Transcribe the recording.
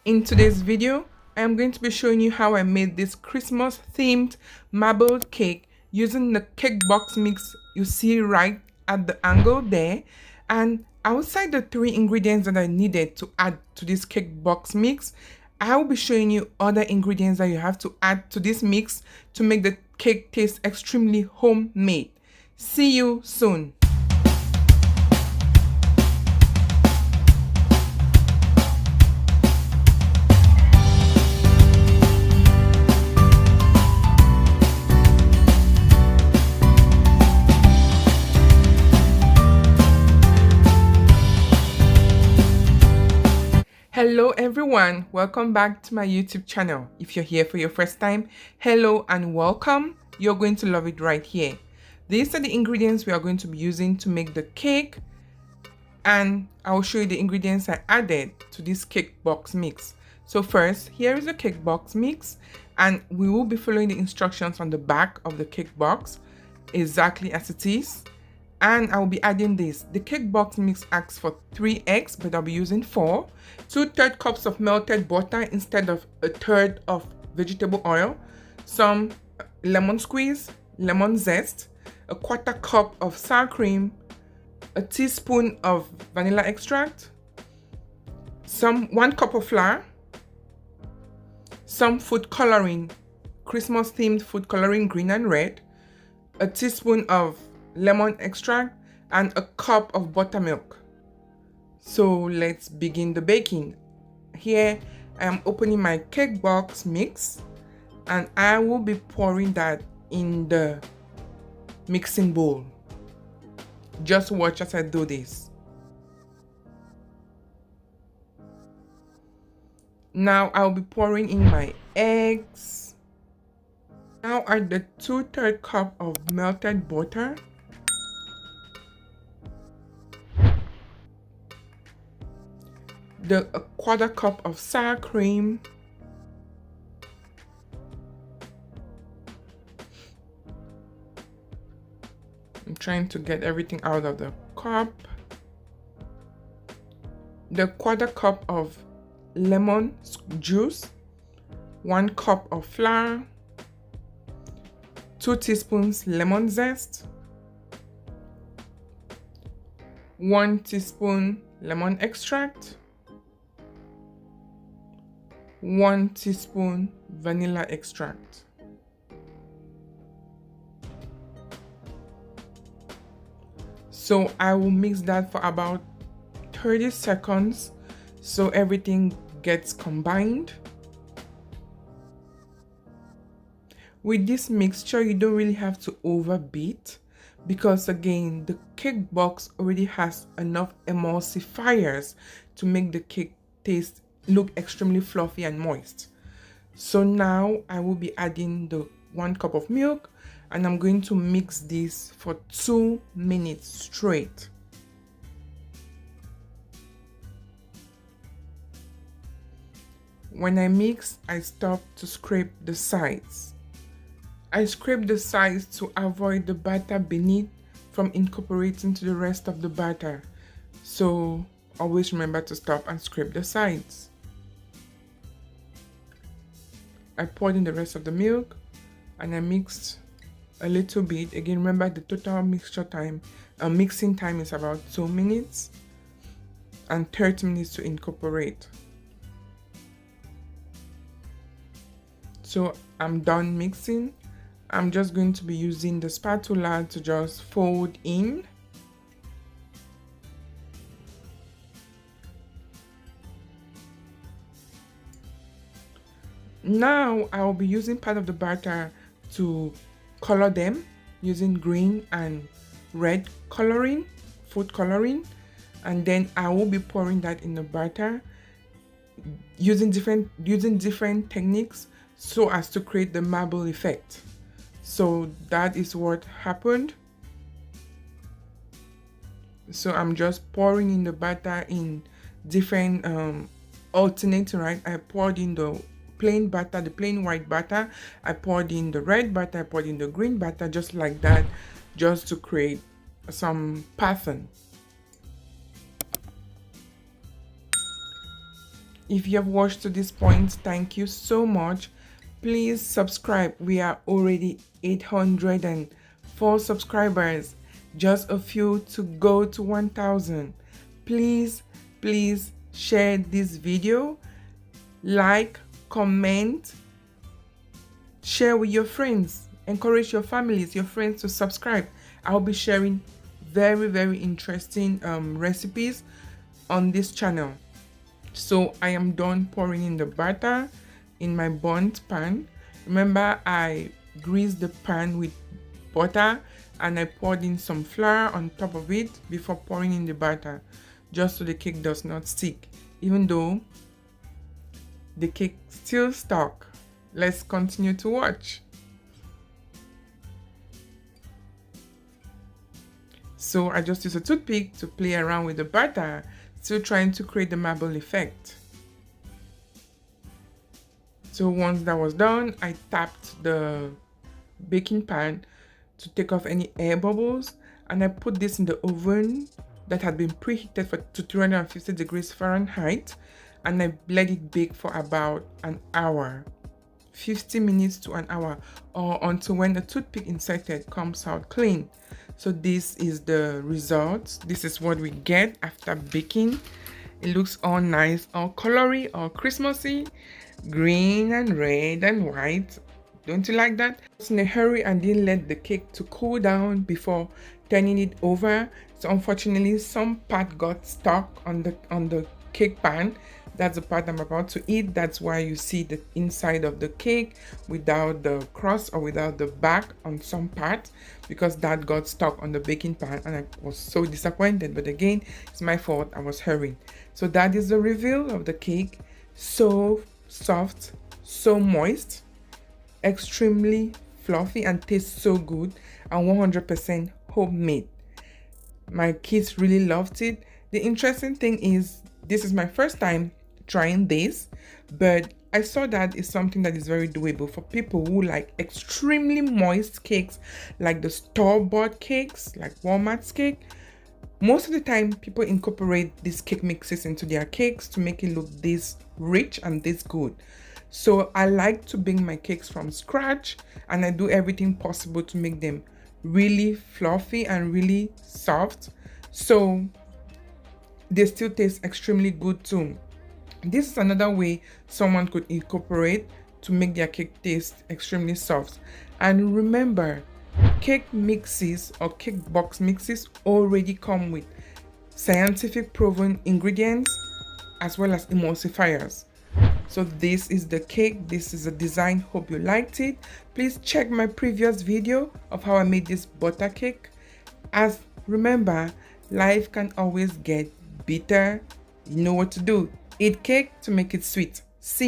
In today's video, I am going to be showing you how I made this Christmas themed marbled cake using the cake box mix you see right at the angle there. And outside the 3 ingredients that I needed to add to this cake box mix, I will be showing you other ingredients that you have to add to this mix to make the cake taste extremely homemade. See you soon. Hello everyone, welcome back to my YouTube channel. If you're here for your first time, hello and welcome. You're going to love it right here. These are the ingredients we are going to be using to make the cake, and I will show you the ingredients I added to this cake box mix. So first, here is the cake box mix, and we will be following the instructions on the back of the cake box exactly as it is. And I will be adding this. The cake box mix asks for 3 eggs, but I'll be using 4. 2/3 cups of melted butter instead of 1/3 of vegetable oil. Some lemon squeeze, lemon zest, 1/4 cup of sour cream, a teaspoon of vanilla extract, 1 cup of flour, some food coloring, Christmas themed food coloring green and red, a teaspoon of lemon extract, and a cup of buttermilk. So let's begin the baking. Here I am opening my cake box mix, and I will be pouring that in the mixing bowl. Just watch as I do this. Now I'll be pouring in my eggs. Now add the 2/3 cup of melted butter, the 1/4 cup of sour cream, I'm trying to get everything out of the cup, the 1/4 cup of lemon juice, 1 cup of flour, 2 teaspoons lemon zest, 1 teaspoon lemon extract, 1 teaspoon vanilla extract. So I will mix that for about 30 seconds so everything gets combined. With this mixture, you don't really have to overbeat, because again, the cake box already has enough emulsifiers to make the cake look extremely fluffy and moist. So now I will be adding the 1 cup of milk, and I'm going to mix this for 2 minutes straight. When I mix, I stop to scrape the sides. I scrape the sides to avoid the batter beneath from incorporating to the rest of the batter. So always remember to stop and scrape the sides. I poured in the rest of the milk and I mixed a little bit. Again, remember the total mixing time is about 2 minutes and 30 minutes to incorporate. So I'm done mixing. I'm just going to be using the spatula to just fold in. Now I will be using part of the batter to color them using green and red coloring, food coloring, and then I will be pouring that in the batter using different techniques so as to create the marble effect. So that is what happened. So I'm just pouring in the batter in different alternating, right? I poured in the plain batter, the plain white batter, I poured in the red batter, I poured in the green batter, just like that, just to create some pattern. If you have watched to this point, thank you so much. Please subscribe. We are already 804 subscribers, just a few to go to 1000. Please share this video, like, comment, share with your friends, encourage your families, your friends to subscribe. I'll be sharing very interesting recipes on this channel. So I am done pouring in the batter in my burnt pan. Remember, I greased the pan with butter and I poured in some flour on top of it before pouring in the batter, just so the cake does not stick, even though the cake still stuck. Let's continue to watch. So I just used a toothpick to play around with the batter, still trying to create the marble effect. So once that was done, I tapped the baking pan to take off any air bubbles, and I put this in the oven that had been preheated to 350 degrees Fahrenheit, and I let it bake for about an hour, 50 minutes to an hour, or until when the toothpick inserted comes out clean. So this is the result. This is what we get after baking. It looks all nice, all colory, all Christmassy, green and red and white. Don't you like that? I was in a hurry and didn't let the cake to cool down before turning it over. So unfortunately, some part got stuck on the cake pan. That's the part I'm about to eat. That's why you see the inside of the cake without the crust or without the back on some part, because that got stuck on the baking pan and I was so disappointed. But again, it's my fault. I was hurrying. So that is the reveal of the cake. So soft, so moist, extremely fluffy, and tastes so good, and 100% homemade. My kids really loved it. The interesting thing is, this is my first time trying this, but I saw that it's something that is very doable for people who like extremely moist cakes, like the store-bought cakes, like Walmart's cake. Most of the time, people incorporate these cake mixes into their cakes to make it look this rich and this good. So I like to bake my cakes from scratch, and I do everything possible to make them really fluffy and really soft, so they still taste extremely good too. This is another way someone could incorporate to make their cake taste extremely soft. And remember, cake mixes or cake box mixes already come with scientific proven ingredients as well as emulsifiers. So this is the cake, this is the design. Hope you liked it. Please check my previous video of how I made this butter cake. As remember, life can always get bitter. You know what to do. Eat cake to make it sweet. See ya.